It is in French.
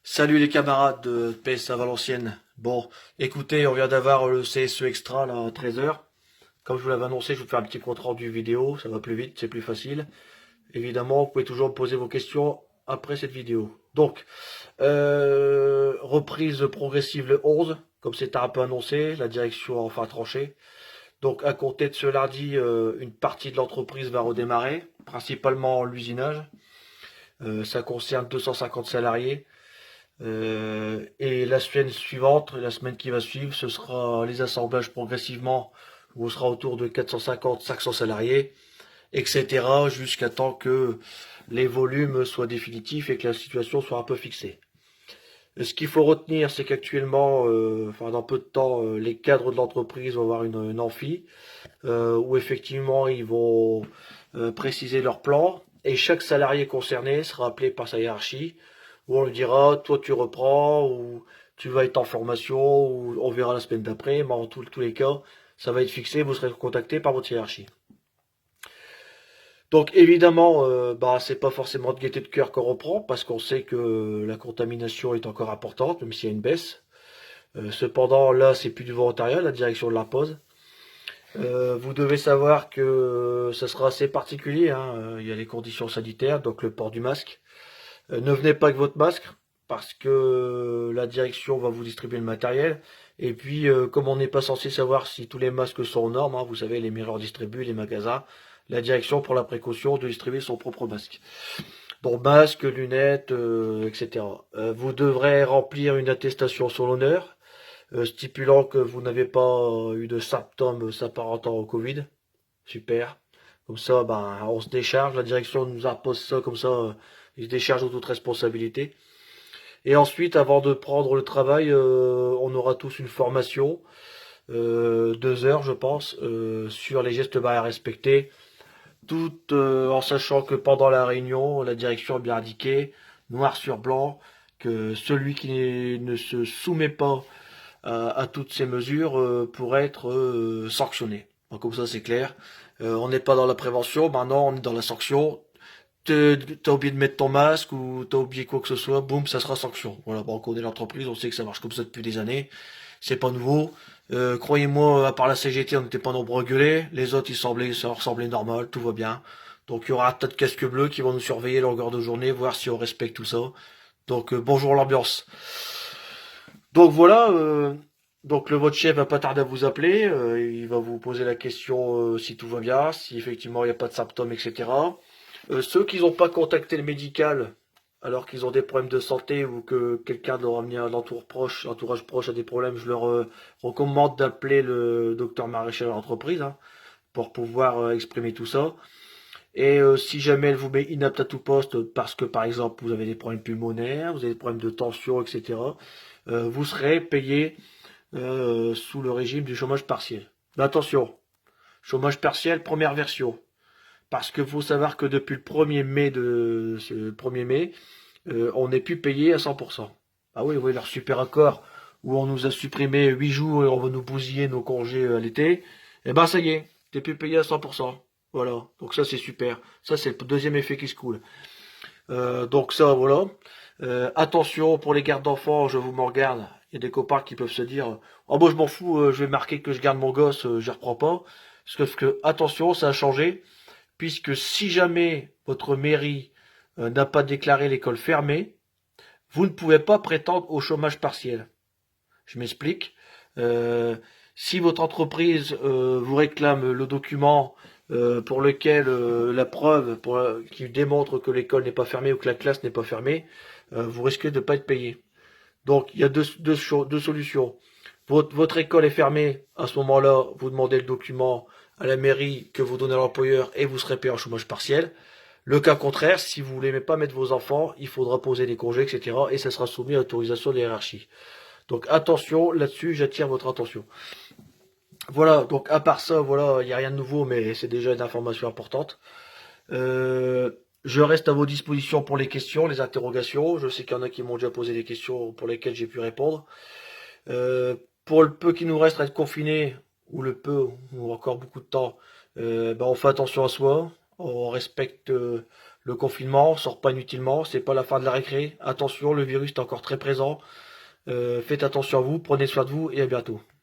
Salut les camarades de PS à Valenciennes. Bon, écoutez, on vient d'avoir le CSE Extra là, à 13h. Comme je vous l'avais annoncé, je vous fais un petit compte rendu vidéo, ça va plus vite, c'est plus facile. Évidemment, vous pouvez toujours me poser vos questions après cette vidéo. Donc, reprise progressive le 11, comme c'était un peu annoncé, la direction a enfin tranché. Donc, à compter de ce lundi, une partie de l'entreprise va redémarrer, principalement l'usinage. Ça concerne 250 salariés. Et la semaine suivante, la semaine qui va suivre, ce sera les assemblages progressivement, où on sera autour de 450-500 salariés, etc. jusqu'à temps que les volumes soient définitifs et que la situation soit un peu fixée. Ce qu'il faut retenir, c'est qu'actuellement, enfin dans peu de temps, les cadres de l'entreprise vont avoir une amphi, où effectivement ils vont préciser leur plan, et chaque salarié concerné sera appelé par sa hiérarchie, où on lui dira, toi tu reprends, ou tu vas être en formation, ou on verra la semaine d'après, mais en tous les cas, ça va être fixé, vous serez contacté par votre hiérarchie. Donc évidemment, c'est pas forcément de gaieté de cœur qu'on reprend, parce qu'on sait que la contamination est encore importante, même s'il y a une baisse. Cependant, là, c'est plus du volontariat, la direction de l'impose. Vous devez savoir que ça sera assez particulier, hein. Il y a les conditions sanitaires, donc le port du masque. Ne venez pas avec votre masque, parce que la direction va vous distribuer le matériel. Et puis, comme on n'est pas censé savoir si tous les masques sont aux normes, hein, vous savez, les miroirs distribuent, les magasins, la direction prend la précaution de distribuer son propre masque. Donc masque, lunettes, etc. Vous devrez remplir une attestation sur l'honneur, stipulant que vous n'avez pas eu de symptômes s'apparentant au Covid. Super. Comme ça, on se décharge. La direction nous impose ça comme ça. Il se décharge de toute responsabilité. Et ensuite, avant de prendre le travail, on aura tous une formation, 2 heures, je pense, sur les gestes barrières respectés. Tout en sachant que pendant la réunion, la direction a bien indiqué, noir sur blanc, que celui qui ne se soumet pas à toutes ces mesures pourrait être sanctionné. Donc, comme ça, c'est clair. On n'est pas dans la prévention, maintenant on est dans la sanction. T'as oublié de mettre ton masque ou t'as oublié quoi que ce soit, boum, ça sera sanction. Voilà, bon, on connaît l'entreprise, on sait que ça marche comme ça depuis des années. C'est pas nouveau. Croyez-moi, à part la CGT, on n'était pas nombreux à gueuler. Les autres, ça leur semblait normal, tout va bien. Donc il y aura un tas de casques bleus qui vont nous surveiller à longueur de journée, voir si on respecte tout ça. Donc bonjour l'ambiance. Donc voilà, donc votre chef va pas tarder à vous appeler, il va vous poser la question si tout va bien, si effectivement il n'y a pas de symptômes, etc. Ceux qui n'ont pas contacté le médical alors qu'ils ont des problèmes de santé ou que quelqu'un de leur entourage proche a des problèmes, je leur recommande d'appeler le docteur Maréchal à l'entreprise, hein, pour pouvoir exprimer tout ça. Et si jamais elle vous met inapte à tout poste parce que par exemple vous avez des problèmes pulmonaires, vous avez des problèmes de tension, etc., vous serez payé sous le régime du chômage partiel. Mais attention, chômage partiel, première version. Parce qu'il faut savoir que depuis le 1er mai, on n'est plus payé à 100%. Ah oui, oui, leur super accord où on nous a supprimé 8 jours et on va nous bousiller nos congés à l'été. Eh ben ça y est, t'es plus payé à 100%. Voilà, donc ça c'est super. Ça c'est le deuxième effet qui se coule. Donc ça voilà. Attention pour les gardes d'enfants, je vous m'en regarde. Il y a des copains qui peuvent se dire, oh moi je m'en fous, je vais marquer que je garde mon gosse, je reprends pas. Parce que attention, ça a changé, puisque si jamais votre mairie n'a pas déclaré l'école fermée, vous ne pouvez pas prétendre au chômage partiel. Je m'explique. Euh, Si votre entreprise vous réclame le document pour lequel la preuve qui démontre que l'école n'est pas fermée ou que la classe n'est pas fermée, vous risquez de ne pas être payé. Donc il y a deux solutions. Votre école est fermée, à ce moment-là, vous demandez le document à la mairie que vous donnez à l'employeur et vous serez payé en chômage partiel. Le cas contraire, si vous voulez pas mettre vos enfants, il faudra poser des congés, etc. Et ça sera soumis à l'autorisation de la hiérarchie. Donc attention là-dessus, j'attire votre attention. Voilà, donc à part ça, voilà, il n'y a rien de nouveau, mais c'est déjà une information importante. Euh, je reste à vos dispositions pour les questions, les interrogations. Je sais qu'il y en a qui m'ont déjà posé des questions pour lesquelles j'ai pu répondre. Pour le peu qui nous reste à être confiné, ou le peu, ou encore beaucoup de temps, on fait attention à soi, on respecte Le confinement, on sort pas inutilement, c'est pas la fin de la récré. Attention, le virus est encore très présent. Faites attention à vous, prenez soin de vous et à bientôt.